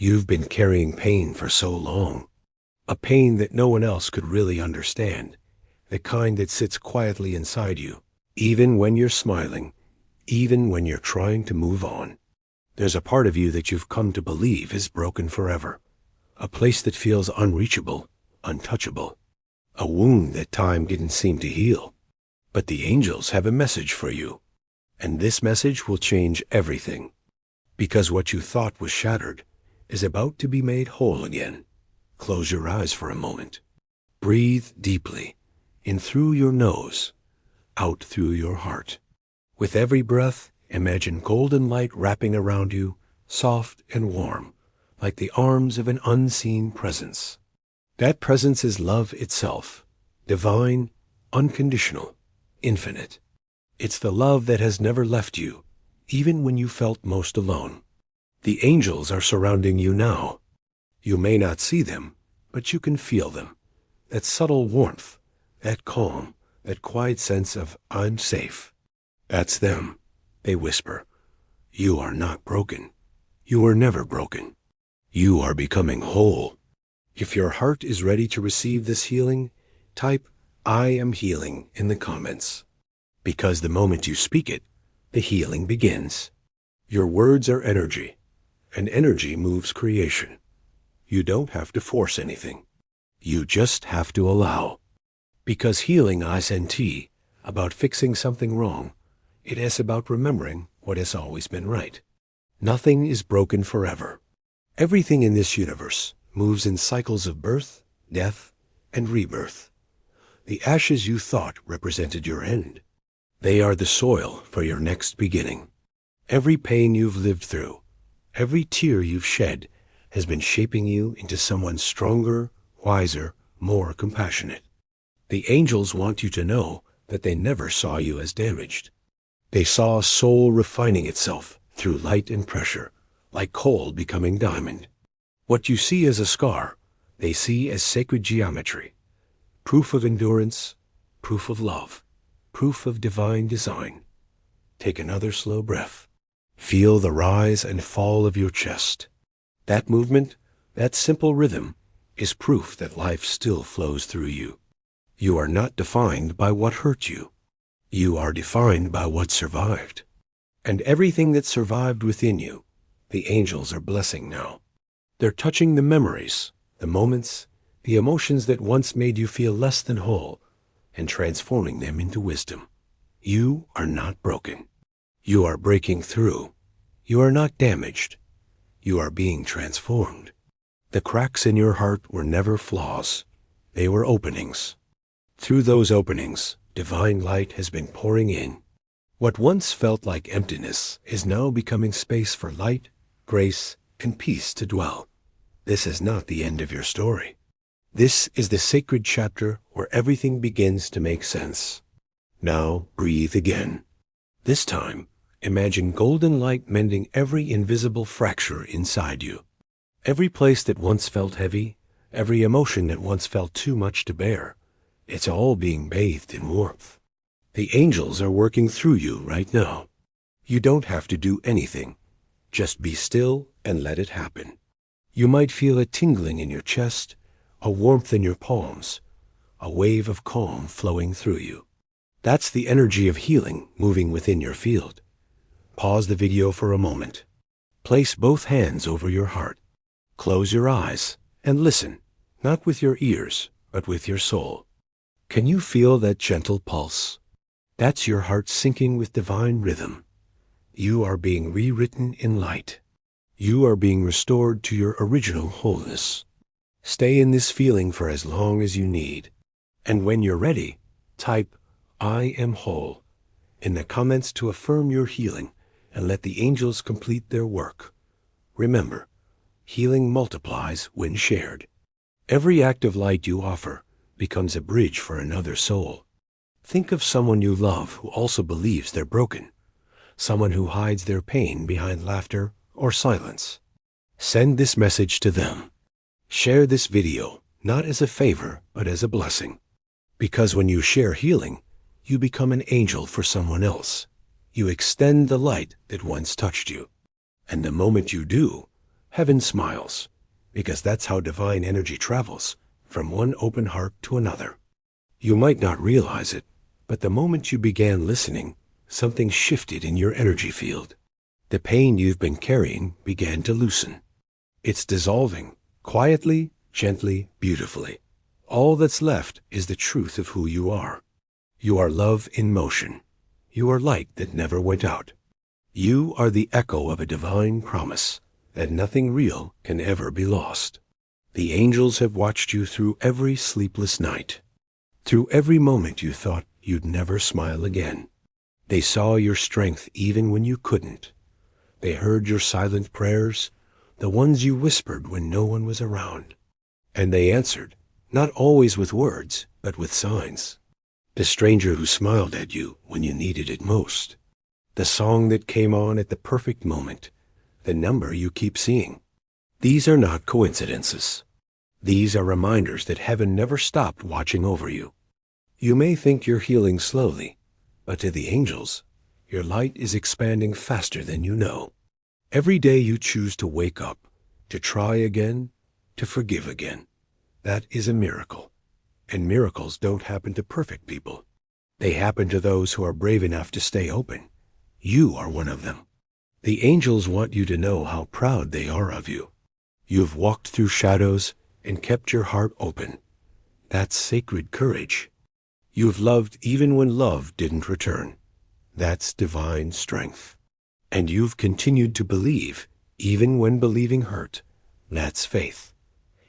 You've been carrying pain for so long, a pain that no one else could really understand, the kind that sits quietly inside you, even when you're smiling, even when you're trying to move on. There's a part of you that you've come to believe is broken forever, a place that feels unreachable, untouchable, a wound that time didn't seem to heal. But the angels have a message for you, and this message will change everything, because what you thought was shattered is about to be made whole again. Close your eyes for a moment. Breathe deeply, in through your nose, out through your heart. With every breath, imagine golden light wrapping around you, soft and warm, like the arms of an unseen presence. That presence is love itself, divine, unconditional, infinite. It's the love that has never left you, even when you felt most alone. The angels are surrounding you now. You may not see them, but you can feel them. That subtle warmth, that calm, that quiet sense of I'm safe. That's them. They whisper, you are not broken. You were never broken. You are becoming whole. If your heart is ready to receive this healing, type I am healing in the comments. Because the moment you speak it, the healing begins. Your words are energy, and energy moves creation. You don't have to force anything. You just have to allow. Because healing isn't about fixing something wrong. It is about remembering what has always been right. Nothing is broken forever. Everything in this universe moves in cycles of birth, death, and rebirth. The ashes you thought represented your end. They are the soil for your next beginning. Every pain you've lived through, every tear you've shed, has been shaping you into someone stronger, wiser, more compassionate. The angels want you to know that they never saw you as damaged. They saw a soul refining itself through light and pressure, like coal becoming diamond. What you see as a scar, they see as sacred geometry, proof of endurance, proof of love, proof of divine design. Take another slow breath. Feel the rise and fall of your chest. That movement, that simple rhythm, is proof that life still flows through you. You are not defined by what hurt you. You are defined by what survived. And everything that survived within you, the angels are blessing now. They're touching the memories, the moments, the emotions that once made you feel less than whole, and transforming them into wisdom. You are not broken. You are breaking through. You are not damaged. You are being transformed. The cracks in your heart were never flaws. They were openings. Through those openings, divine light has been pouring in. What once felt like emptiness is now becoming space for light, grace, and peace to dwell. This is not the end of your story. This is the sacred chapter where everything begins to make sense. Now breathe again. This time, imagine golden light mending every invisible fracture inside you. Every place that once felt heavy, every emotion that once felt too much to bear, it's all being bathed in warmth. The angels are working through you right now. You don't have to do anything. Just be still and let it happen. You might feel a tingling in your chest, a warmth in your palms, a wave of calm flowing through you. That's the energy of healing moving within your field. Pause the video for a moment. Place both hands over your heart. Close your eyes and listen, not with your ears, but with your soul. Can you feel that gentle pulse? That's your heart syncing with divine rhythm. You are being rewritten in light. You are being restored to your original wholeness. Stay in this feeling for as long as you need. And when you're ready, type I am whole in the comments to affirm your healing and let the angels complete their work. Remember, healing multiplies when shared. Every act of light you offer becomes a bridge for another soul. Think of someone you love who also believes they're broken, someone who hides their pain behind laughter or silence. Send this message to them. Share this video, not as a favor, but as a blessing. Because when you share healing, you become an angel for someone else. You extend the light that once touched you. And the moment you do, Heaven smiles, because that's how divine energy travels, from one open heart to another. You might not realize it, but the moment you began listening, something shifted in your energy field. The pain you've been carrying began to loosen. It's dissolving, quietly, gently, beautifully. All that's left is the truth of who you are. You are love in motion. You are light that never went out. You are the echo of a divine promise that nothing real can ever be lost. The angels have watched you through every sleepless night, through every moment you thought you'd never smile again. They saw your strength even when you couldn't. They heard your silent prayers, the ones you whispered when no one was around. And they answered, not always with words, but with signs. The stranger who smiled at you when you needed it most. The song that came on at the perfect moment. The number you keep seeing. These are not coincidences. These are reminders that heaven never stopped watching over you. You may think you're healing slowly, but to the angels, your light is expanding faster than you know. Every day you choose to wake up, to try again, to forgive again. That is a miracle. And miracles don't happen to perfect people. They happen to those who are brave enough to stay open. You are one of them. The angels want you to know how proud they are of you. You've walked through shadows and kept your heart open. That's sacred courage. You've loved even when love didn't return. That's divine strength. And you've continued to believe even when believing hurt. That's faith.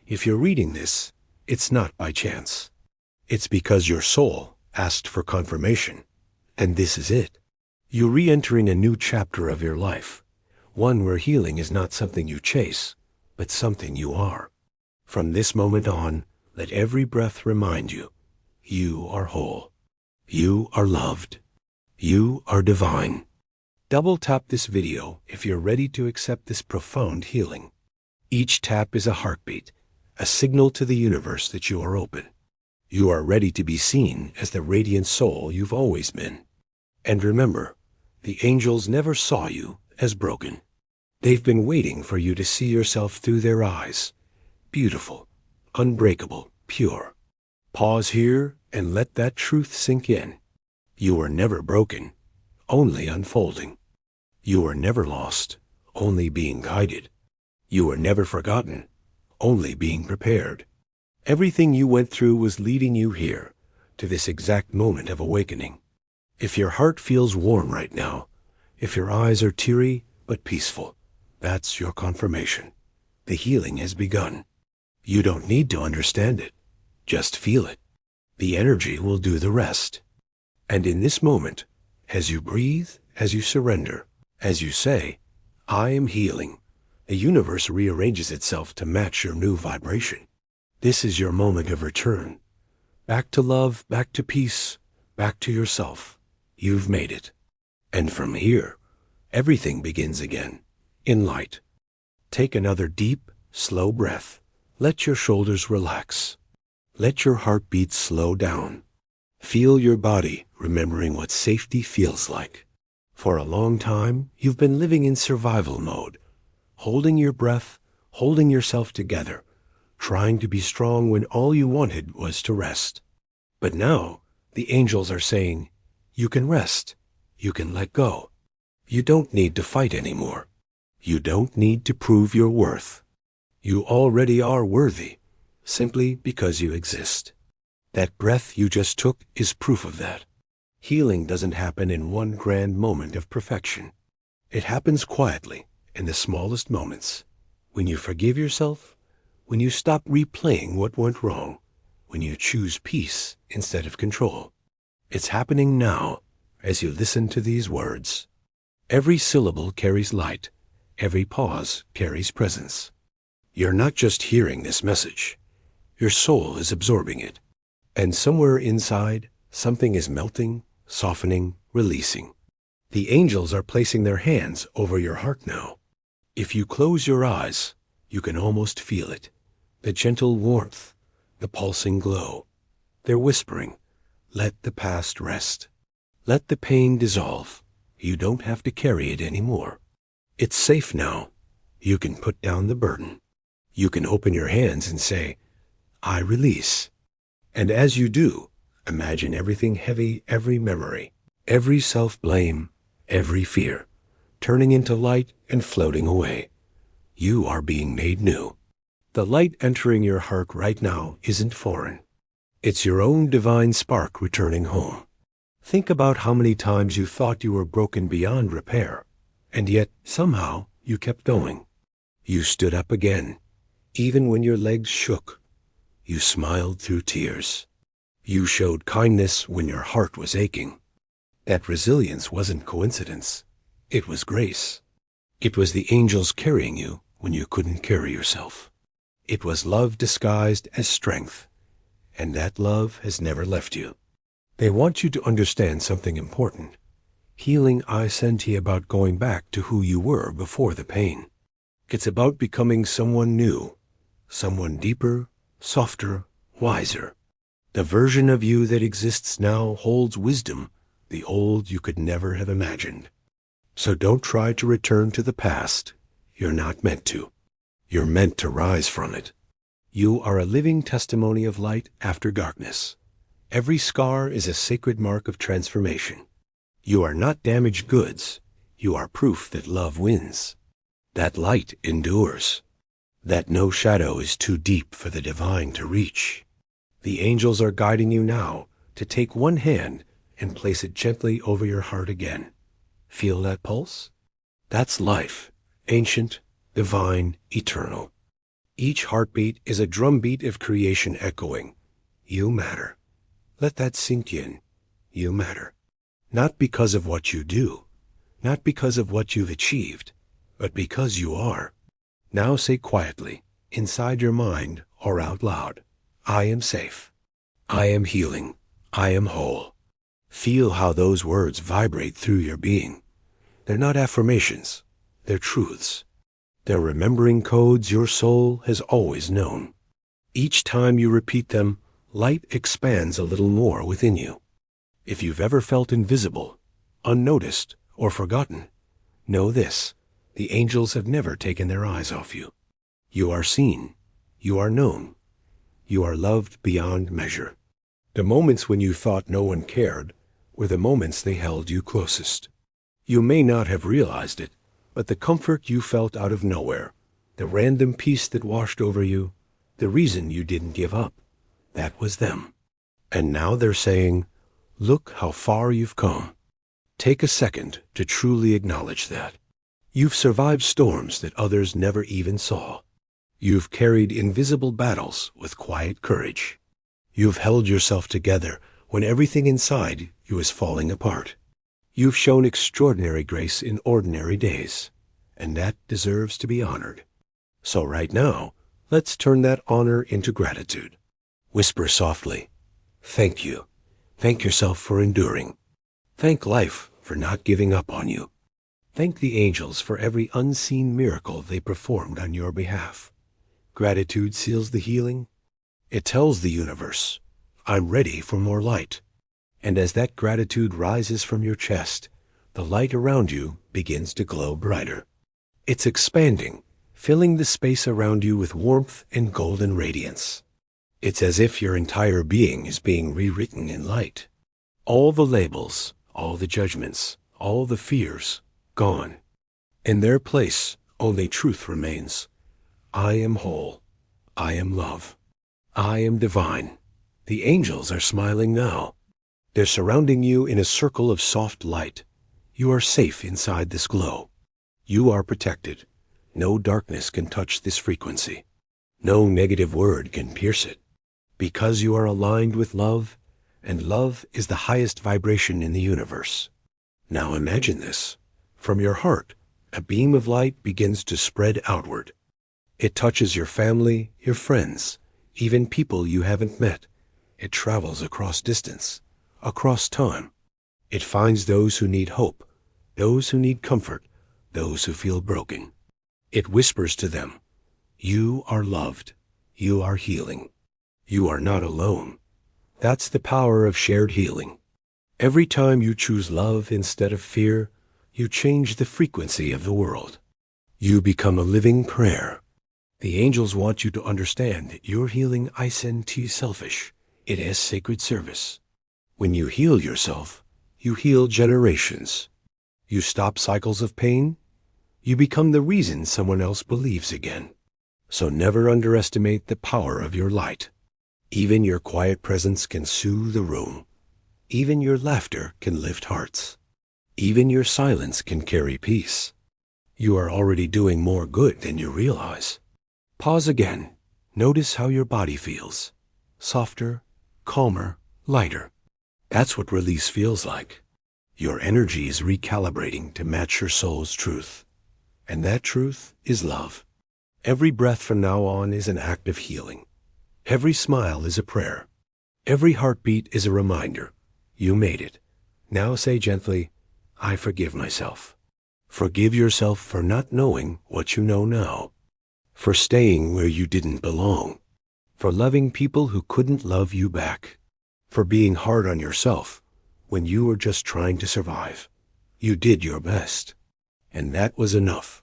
If you're reading this, it's not by chance. It's because your soul asked for confirmation. And this is it. You're re-entering a new chapter of your life, one where healing is not something you chase, but something you are. From this moment on, let every breath remind you, you are whole. You are loved. You are divine. Double tap this video if you're ready to accept this profound healing. Each tap is a heartbeat, a signal to the universe that you are open. You are ready to be seen as the radiant soul you've always been. And remember, the angels never saw you as broken. They've been waiting for you to see yourself through their eyes. Beautiful, unbreakable, pure. Pause here and let that truth sink in. You were never broken, only unfolding. You were never lost, only being guided. You were never forgotten, only being prepared. Everything you went through was leading you here, to this exact moment of awakening. If your heart feels warm right now, if your eyes are teary but peaceful, that's your confirmation. The healing has begun. You don't need to understand it. Just feel it. The energy will do the rest. And in this moment, as you breathe, as you surrender, as you say, I am healing, the universe rearranges itself to match your new vibration. This is your moment of return. Back to love, back to peace, back to yourself. You've made it. And from here, everything begins again, in light. Take another deep, slow breath. Let your shoulders relax. Let your heartbeat slow down. Feel your body remembering what safety feels like. For a long time, you've been living in survival mode, holding your breath, holding yourself together, trying to be strong when all you wanted was to rest. But now, the angels are saying, you can rest. You can let go. You don't need to fight anymore. You don't need to prove your worth. You already are worthy, simply because you exist. That breath you just took is proof of that. Healing doesn't happen in one grand moment of perfection. It happens quietly, in the smallest moments. When you forgive yourself, when you stop replaying what went wrong, when you choose peace instead of control. It's happening now, as you listen to these words. Every syllable carries light. Every pause carries presence. You're not just hearing this message. Your soul is absorbing it. And somewhere inside, something is melting, softening, releasing. The angels are placing their hands over your heart now. If you close your eyes, you can almost feel it. The gentle warmth, the pulsing glow. They're whispering, let the past rest. Let the pain dissolve. You don't have to carry it anymore. It's safe now. You can put down the burden. You can open your hands and say, I release. And as you do, imagine everything heavy, every memory, every self-blame, every fear, turning into light and floating away. You are being made new. The light entering your heart right now isn't foreign. It's your own divine spark returning home. Think about how many times you thought you were broken beyond repair, and yet somehow you kept going. You stood up again, even when your legs shook. You smiled through tears. You showed kindness when your heart was aching. That resilience wasn't coincidence. It was grace. It was the angels carrying you when you couldn't carry yourself. It was love disguised as strength, and that love has never left you. They want you to understand something important. Healing isn't about going back to who you were before the pain. It's about becoming someone new, someone deeper, softer, wiser. The version of you that exists now holds wisdom, the old you could never have imagined. So don't try to return to the past. You're not meant to. You're meant to rise from it. You are a living testimony of light after darkness. Every scar is a sacred mark of transformation. You are not damaged goods. You are proof that love wins, that light endures, that no shadow is too deep for the divine to reach. The angels are guiding you now to take one hand and place it gently over your heart again. Feel that pulse? That's life, ancient, divine, eternal. Each heartbeat is a drumbeat of creation echoing. You matter. Let that sink in. You matter. Not because of what you do, not because of what you've achieved, but because you are. Now say quietly, inside your mind or out loud, I am safe. I am healing. I am whole. Feel how those words vibrate through your being. They're not affirmations. They're truths. They're remembering codes your soul has always known. Each time you repeat them, light expands a little more within you. If you've ever felt invisible, unnoticed, or forgotten, know this: the angels have never taken their eyes off you. You are seen. You are known. You are loved beyond measure. The moments when you thought no one cared were the moments they held you closest. You may not have realized it, but the comfort you felt out of nowhere, the random peace that washed over you, the reason you didn't give up, that was them. And now they're saying, look how far you've come. Take a second to truly acknowledge that. You've survived storms that others never even saw. You've carried invisible battles with quiet courage. You've held yourself together when everything inside you is falling apart. You've shown extraordinary grace in ordinary days, and that deserves to be honored. So right now, let's turn that honor into gratitude. Whisper softly, thank you. Thank yourself for enduring. Thank life for not giving up on you. Thank the angels for every unseen miracle they performed on your behalf. Gratitude seals the healing. It tells the universe, I'm ready for more light. And as that gratitude rises from your chest, the light around you begins to glow brighter. It's expanding, filling the space around you with warmth and golden radiance. It's as if your entire being is being rewritten in light. All the labels, all the judgments, all the fears, gone. In their place, only truth remains. I am whole. I am love. I am divine. The angels are smiling now. They're surrounding you in a circle of soft light. You are safe inside this glow. You are protected. No darkness can touch this frequency. No negative word can pierce it. Because you are aligned with love, and love is the highest vibration in the universe. Now imagine this. From your heart, a beam of light begins to spread outward. It touches your family, your friends, even people you haven't met. It travels across distance, across time. It finds those who need hope, those who need comfort, those who feel broken. It whispers to them, you are loved. You are healing. You are not alone. That's the power of shared healing. Every time you choose love instead of fear, you change the frequency of the world. You become a living prayer. The angels want you to understand that your healing isn't too selfish. It is sacred service. When you heal yourself, you heal generations. You stop cycles of pain. You become the reason someone else believes again. So never underestimate the power of your light. Even your quiet presence can soothe the room. Even your laughter can lift hearts. Even your silence can carry peace. You are already doing more good than you realize. Pause again. Notice how your body feels. Softer, calmer, lighter. That's what release feels like. Your energy is recalibrating to match your soul's truth. And that truth is love. Every breath from now on is an act of healing. Every smile is a prayer. Every heartbeat is a reminder. You made it. Now say gently, I forgive myself. Forgive yourself for not knowing what you know now. For staying where you didn't belong. For loving people who couldn't love you back. For being hard on yourself when you were just trying to survive. You did your best. And that was enough.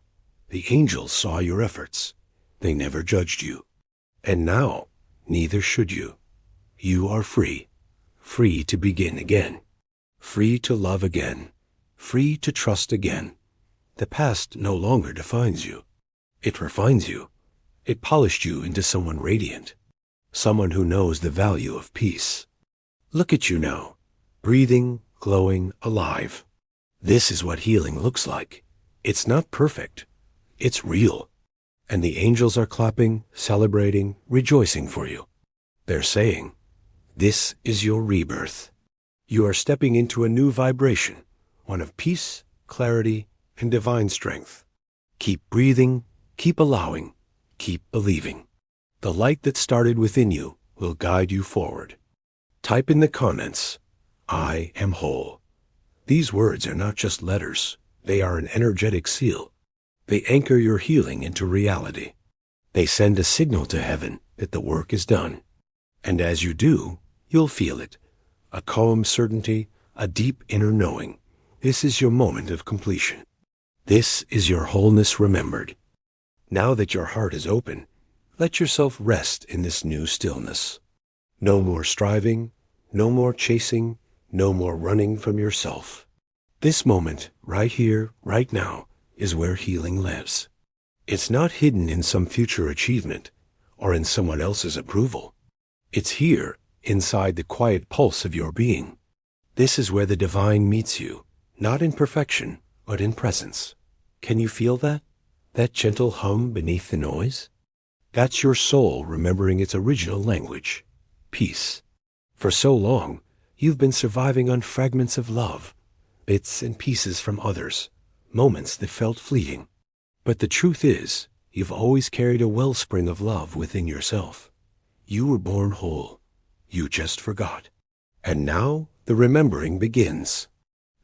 The angels saw your efforts. They never judged you. And now, neither should you. You are free. Free to begin again. Free to love again. Free to trust again. The past no longer defines you. It refines you. It polished you into someone radiant. Someone who knows the value of peace. Look at you now. Breathing, glowing, alive. This is what healing looks like. It's not perfect. It's real. And the angels are clapping, celebrating, rejoicing for you. They're saying, this is your rebirth. You are stepping into a new vibration, one of peace, clarity, and divine strength. Keep breathing, keep allowing, keep believing. The light that started within you will guide you forward. Type in the comments, I am whole. These words are not just letters. They are an energetic seal. They anchor your healing into reality. They send a signal to heaven that the work is done. And as you do, you'll feel it. A calm certainty, a deep inner knowing. This is your moment of completion. This is your wholeness remembered. Now that your heart is open, let yourself rest in this new stillness. No more striving, no more chasing, no more running from yourself. This moment, right here, right now, is where healing lives. It's not hidden in some future achievement or in someone else's approval. It's here, inside the quiet pulse of your being. This is where the divine meets you, not in perfection, but in presence. Can you feel that? That gentle hum beneath the noise? That's your soul remembering its original language, peace. For so long, you've been surviving on fragments of love, bits and pieces from others, moments that felt fleeting. But the truth is, you've always carried a wellspring of love within yourself. You were born whole. You just forgot. And now the remembering begins.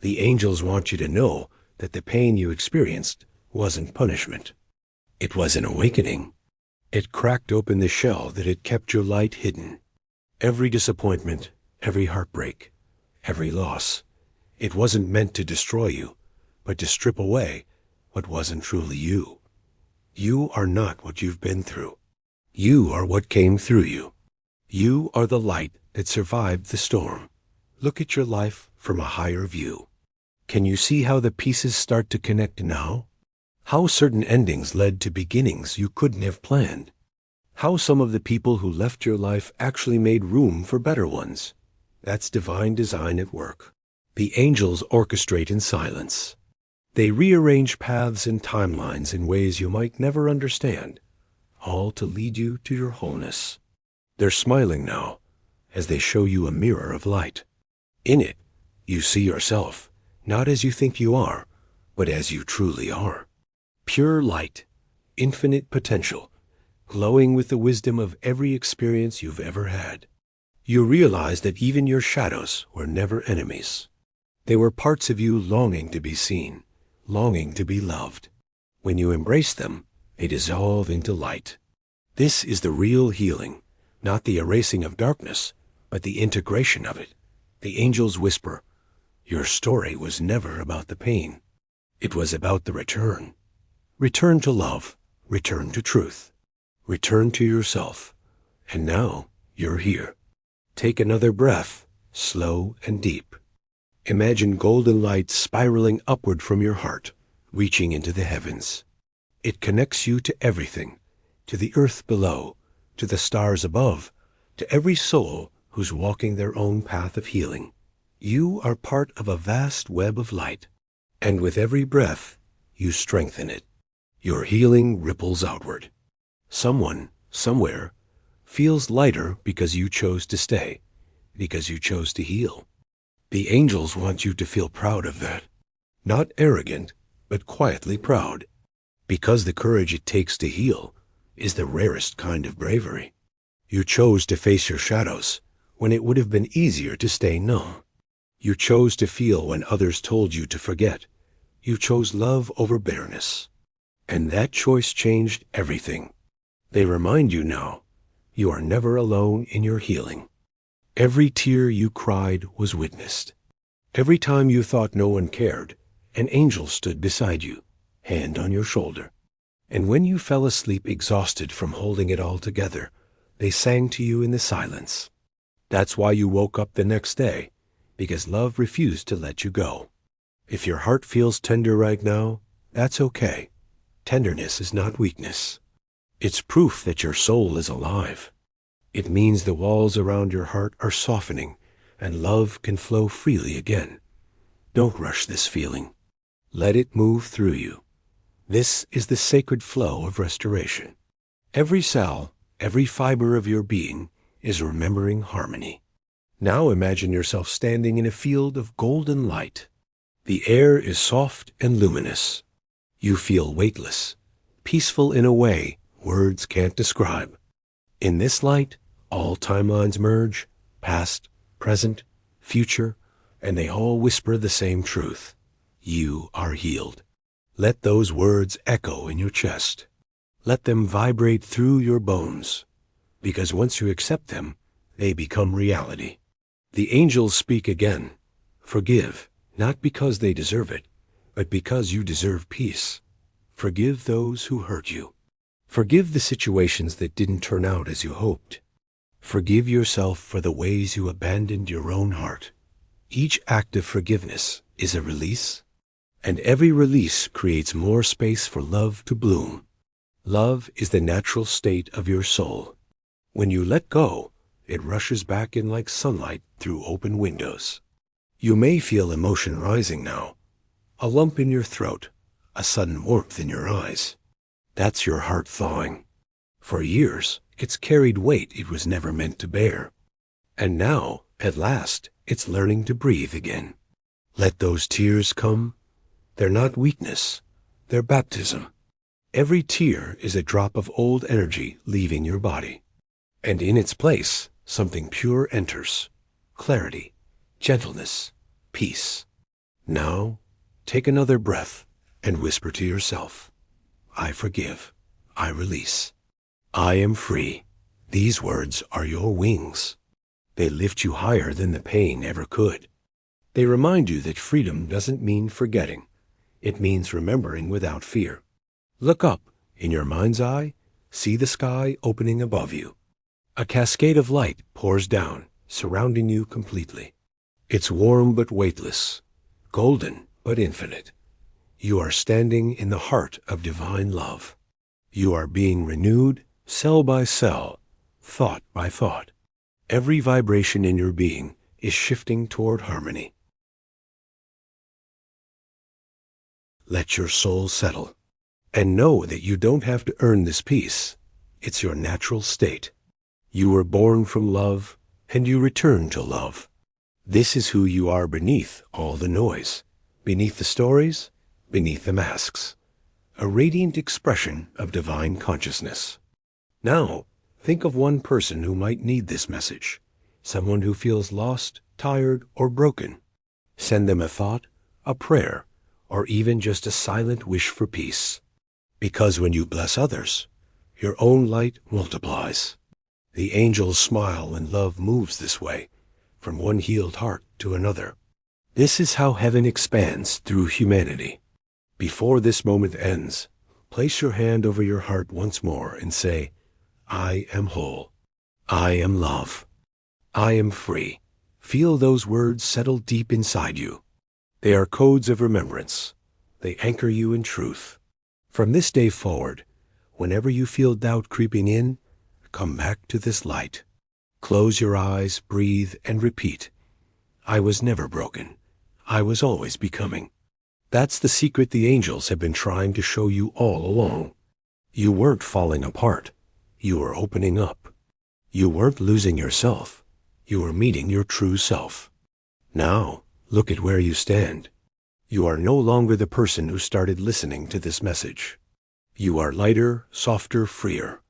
The angels want you to know that the pain you experienced wasn't punishment. It was an awakening. It cracked open the shell that had kept your light hidden. Every disappointment, every heartbreak, every loss, it wasn't meant to destroy you, but to strip away what wasn't truly you. You are not what you've been through. You are what came through you. You are the light that survived the storm. Look at your life from a higher view. Can you see how the pieces start to connect now? How certain endings led to beginnings you couldn't have planned. How some of the people who left your life actually made room for better ones. That's divine design at work. The angels orchestrate in silence. They rearrange paths and timelines in ways you might never understand, all to lead you to your wholeness. They're smiling now as they show you a mirror of light. In it, you see yourself, not as you think you are, but as you truly are. Pure light, infinite potential, glowing with the wisdom of every experience you've ever had. You realize that even your shadows were never enemies. They were parts of you longing to be seen, longing to be loved. When you embrace them, they dissolve into light. This is the real healing, not the erasing of darkness, but the integration of it. The angels whisper, your story was never about the pain. It was about the return. Return to love. Return to truth. Return to yourself. And now you're here. Take another breath, slow and deep. Imagine golden light spiraling upward from your heart, reaching into the heavens. It connects you to everything, to the earth below, to the stars above, to every soul who's walking their own path of healing. You are part of a vast web of light, and with every breath, you strengthen it. Your healing ripples outward. Someone, somewhere, feels lighter because you chose to stay, because you chose to heal. The angels want you to feel proud of that. Not arrogant, but quietly proud. Because the courage it takes to heal is the rarest kind of bravery. You chose to face your shadows when it would have been easier to stay numb. You chose to feel when others told you to forget. You chose love over bitterness. And that choice changed everything. They remind you now, you are never alone in your healing. Every tear you cried was witnessed. Every time you thought no one cared, an angel stood beside you, hand on your shoulder. And when you fell asleep exhausted from holding it all together, they sang to you in the silence. That's why you woke up the next day, because love refused to let you go. If your heart feels tender right now, that's okay. Tenderness is not weakness. It's proof that your soul is alive. It means the walls around your heart are softening and love can flow freely again. Don't rush this feeling. Let it move through you. This is the sacred flow of restoration. Every cell, every fiber of your being is remembering harmony. Now imagine yourself standing in a field of golden light. The air is soft and luminous. You feel weightless, peaceful in a way words can't describe. In this light, all timelines merge, past, present, future, and they all whisper the same truth. You are healed. Let those words echo in your chest. Let them vibrate through your bones, because once you accept them, they become reality. The angels speak again. Forgive, not because they deserve it, but because you deserve peace. Forgive those who hurt you. Forgive the situations that didn't turn out as you hoped. Forgive yourself for the ways you abandoned your own heart. Each act of forgiveness is a release, and every release creates more space for love to bloom. Love is the natural state of your soul. When you let go, it rushes back in like sunlight through open windows. You may feel emotion rising now, a lump in your throat, a sudden warmth in your eyes. That's your heart thawing. For years, it's carried weight it was never meant to bear. And now, at last, it's learning to breathe again. Let those tears come. They're not weakness. They're baptism. Every tear is a drop of old energy leaving your body. And in its place, something pure enters. Clarity, gentleness, peace. Now, take another breath and whisper to yourself, I forgive. I release. I am free. These words are your wings. They lift you higher than the pain ever could. They remind you that freedom doesn't mean forgetting. It means remembering without fear. Look up, in your mind's eye, see the sky opening above you. A cascade of light pours down, surrounding you completely. It's warm but weightless, golden but infinite. You are standing in the heart of divine love. You are being renewed, cell by cell, thought by thought. Every vibration in your being is shifting toward harmony. Let your soul settle, and know that you don't have to earn this peace. It's your natural state. You were born from love, and you return to love. This is who you are beneath all the noise, beneath the stories, beneath the masks. A radiant expression of divine consciousness. Now, think of one person who might need this message, someone who feels lost, tired, or broken. Send them a thought, a prayer, or even just a silent wish for peace. Because when you bless others, your own light multiplies. The angels smile and love moves this way, from one healed heart to another. This is how heaven expands through humanity. Before this moment ends, Place your hand over your heart once more and say, I am whole. I am love. I am free. Feel those words settle deep inside you. They are codes of remembrance. They anchor you in truth. From this day forward, whenever you feel doubt creeping in, come back to this light. Close your eyes, breathe, and repeat. I was never broken. I was always becoming. That's the secret the angels have been trying to show you all along. You weren't falling apart. You were opening up. You weren't losing yourself. You were meeting your true self. Now, look at where you stand. You are no longer the person who started listening to this message. You are lighter, softer, freer.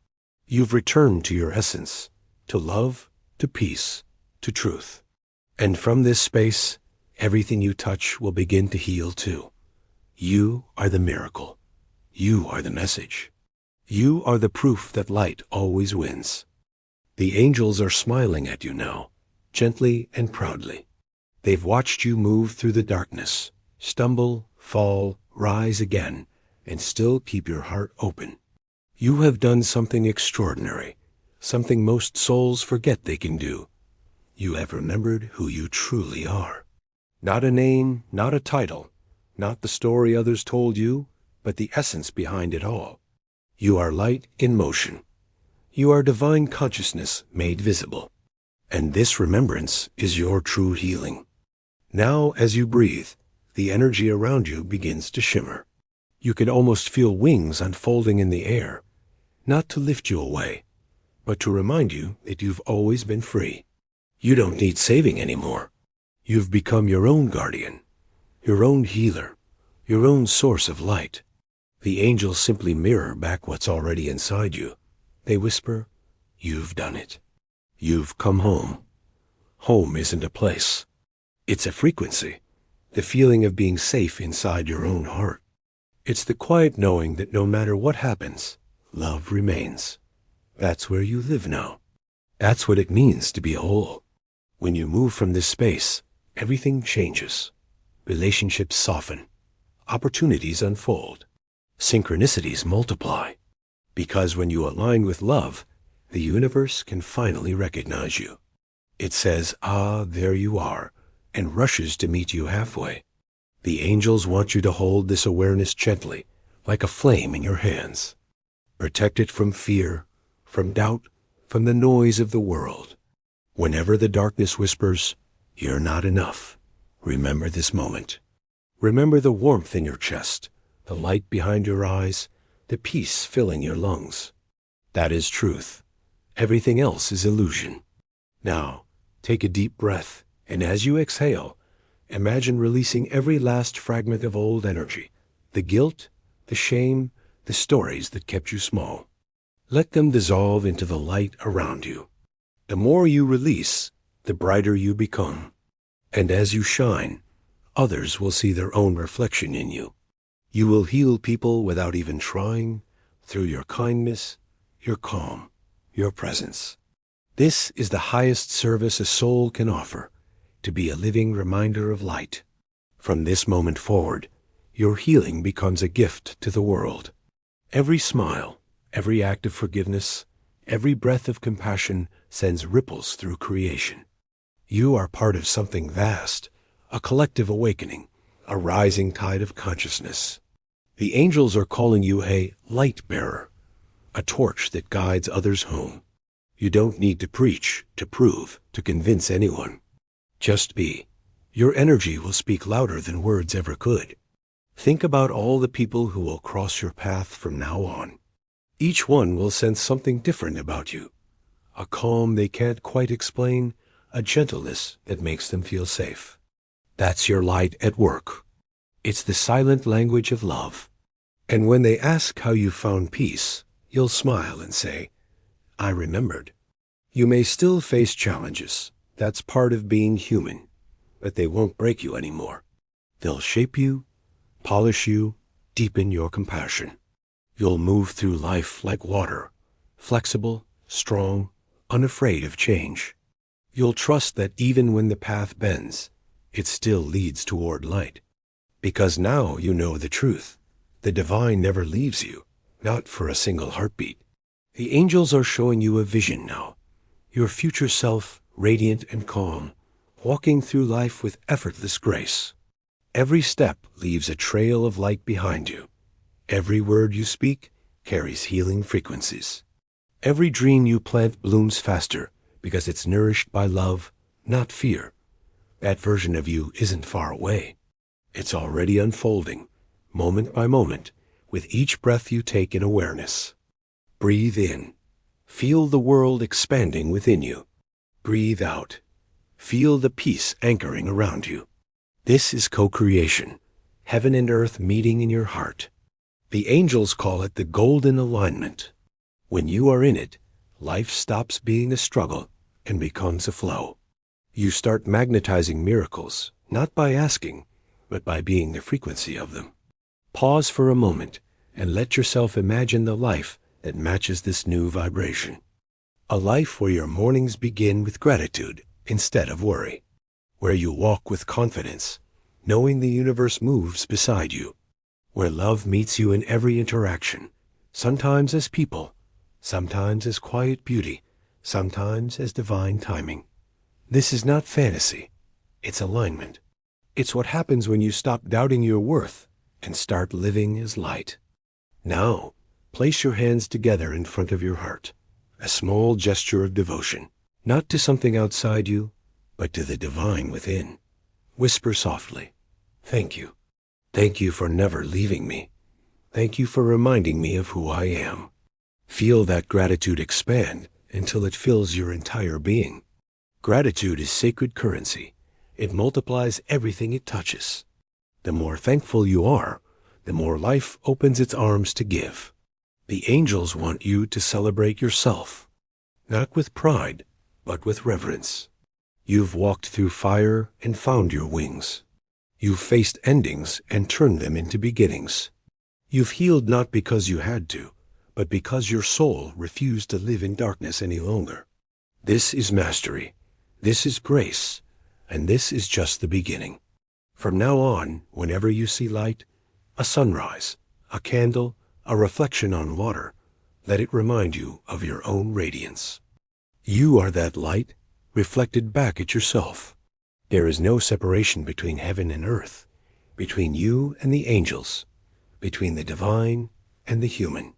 You've returned to your essence, to love, to peace, to truth. And from this space, everything you touch will begin to heal too. You are the miracle. You are the message. You are the proof that light always wins. The angels are smiling at you now, gently and proudly. They've watched you move through the darkness, stumble, fall, rise again, and still keep your heart open. You have done something extraordinary, something most souls forget they can do. You have remembered who you truly are. Not a name, not a title, not the story others told you, but the essence behind it all. You are light in motion. You are divine consciousness made visible. And this remembrance is your true healing. Now, as you breathe, the energy around you begins to shimmer. You can almost feel wings unfolding in the air, not to lift you away, but to remind you that you've always been free. You don't need saving anymore. You've become your own guardian, your own healer, your own source of light. The angels simply mirror back what's already inside you. They whisper, you've done it. You've come home. Home isn't a place. It's a frequency, the feeling of being safe inside your own heart. It's the quiet knowing that no matter what happens, love remains. That's where you live now. That's what it means to be whole. When you move from this space, everything changes. Relationships soften. Opportunities unfold. Synchronicities multiply. Because when you align with love, the universe can finally recognize you. It says, ah, there you are, and rushes to meet you halfway. The angels want you to hold this awareness gently, like a flame in your hands. Protect it from fear, from doubt, from the noise of the world. Whenever the darkness whispers, you're not enough, remember this moment. Remember the warmth in your chest, the light behind your eyes, the peace filling your lungs. That is truth. Everything else is illusion. Now, take a deep breath, and as you exhale, imagine releasing every last fragment of old energy, the guilt, the shame, the stories that kept you small. Let them dissolve into the light around you. The more you release, the brighter you become. And as you shine, others will see their own reflection in you. You will heal people without even trying, through your kindness, your calm, your presence. This is the highest service a soul can offer, to be a living reminder of light. From this moment forward, your healing becomes a gift to the world. Every smile, every act of forgiveness, every breath of compassion sends ripples through creation. You are part of something vast, a collective awakening, a rising tide of consciousness. The angels are calling you a light bearer, a torch that guides others home. You don't need to preach, to prove, to convince anyone. Just be. Your energy will speak louder than words ever could. Think about all the people who will cross your path from now on. Each one will sense something different about you. A calm they can't quite explain, a gentleness that makes them feel safe. That's your light at work. It's the silent language of love. And when they ask how you found peace, you'll smile and say, I remembered. You may still face challenges. That's part of being human. But they won't break you anymore. They'll shape you, polish you, deepen your compassion. You'll move through life like water, flexible, strong, unafraid of change. You'll trust that even when the path bends, it still leads toward light. Because now you know the truth. The divine never leaves you. not for a single heartbeat. The angels are showing you a vision now. Your future self, radiant and calm, walking through life with effortless grace. Every step leaves a trail of light behind you. Every word you speak carries healing frequencies. Every dream you plant blooms faster because it's nourished by love, not fear. That version of you isn't far away. It's already unfolding, moment by moment, with each breath you take in awareness. Breathe in. Feel the world expanding within you. Breathe out. Feel the peace anchoring around you. This is co-creation, heaven and earth meeting in your heart. The angels call it the golden alignment. When you are in it, life stops being a struggle and becomes a flow. You start magnetizing miracles, not by asking, but by being the frequency of them. Pause for a moment and let yourself imagine the life that matches this new vibration. A life where your mornings begin with gratitude instead of worry, where you walk with confidence, knowing the universe moves beside you, where love meets you in every interaction, sometimes as people, sometimes as quiet beauty, sometimes as divine timing. This is not fantasy, it's alignment. It's what happens when you stop doubting your worth and start living as light. Now, place your hands together in front of your heart, a small gesture of devotion, not to something outside you, but to the divine within. Whisper softly, "Thank you. Thank you for never leaving me. Thank you for reminding me of who I am." Feel that gratitude expand until it fills your entire being. Gratitude is sacred currency. It multiplies everything it touches. The more thankful you are, the more life opens its arms to give. The angels want you to celebrate yourself, not with pride, but with reverence. You've walked through fire and found your wings. You've faced endings and turned them into beginnings. You've healed not because you had to, but because your soul refused to live in darkness any longer. This is mastery. This is grace. And this is just the beginning. From now on, whenever you see light, a sunrise, a candle, a reflection on water, let it remind you of your own radiance. You are that light reflected back at yourself. There is no separation between heaven and earth, between you and the angels, between the divine and the human.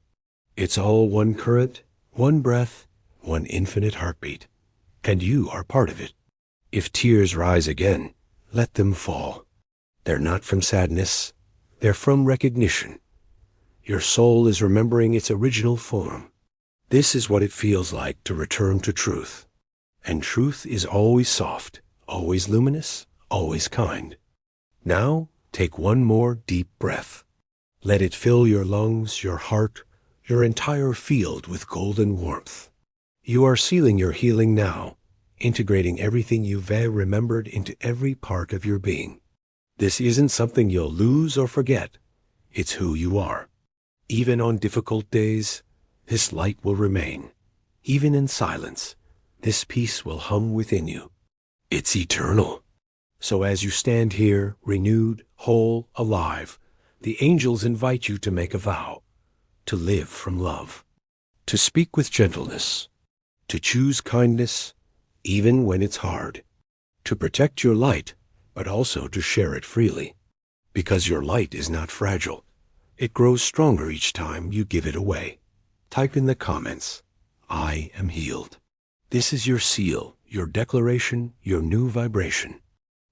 It's all one current, one breath, one infinite heartbeat, and you are part of it. If tears rise again, let them fall. They're not from sadness, they're from recognition. Your soul is remembering its original form. This is what it feels like to return to truth. And truth is always soft, always luminous, always kind. Now, take one more deep breath. Let it fill your lungs, your heart, your entire field with golden warmth. You are sealing your healing now, integrating everything you've remembered into every part of your being. This isn't something you'll lose or forget. It's who you are. Even on difficult days, this light will remain. Even in silence, this peace will hum within you. It's eternal. So as you stand here, renewed, whole, alive, the angels invite you to make a vow, to live from love, to speak with gentleness, to choose kindness, even when it's hard, to protect your light, but also to share it freely. Because your light is not fragile. It grows stronger each time you give it away. Type in the comments, "I am healed." This is your seal, your declaration, your new vibration.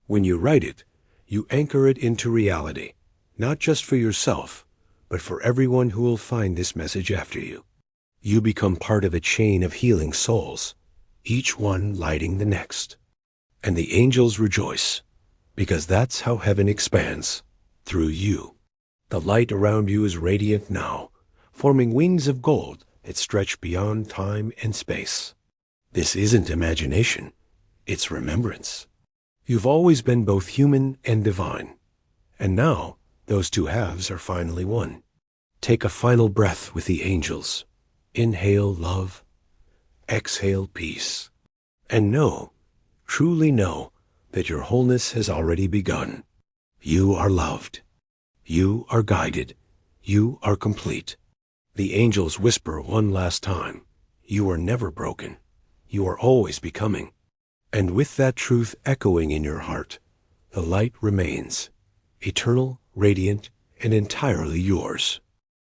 When you write it, you anchor it into reality, not just for yourself, but for everyone who will find this message after you. You become part of a chain of healing souls, each one lighting the next. And the angels rejoice, because that's how heaven expands, through you. The light around you is radiant now, forming wings of gold that stretch beyond time and space. This isn't imagination, it's remembrance. You've always been both human and divine, and now those two halves are finally one. Take a final breath with the angels. Inhale love, exhale peace, and know, truly know, that your wholeness has already begun. You are loved. You are guided. You are complete. The angels whisper one last time, "You are never broken. You are always becoming." And with that truth echoing in your heart, the light remains, eternal, radiant, and entirely yours.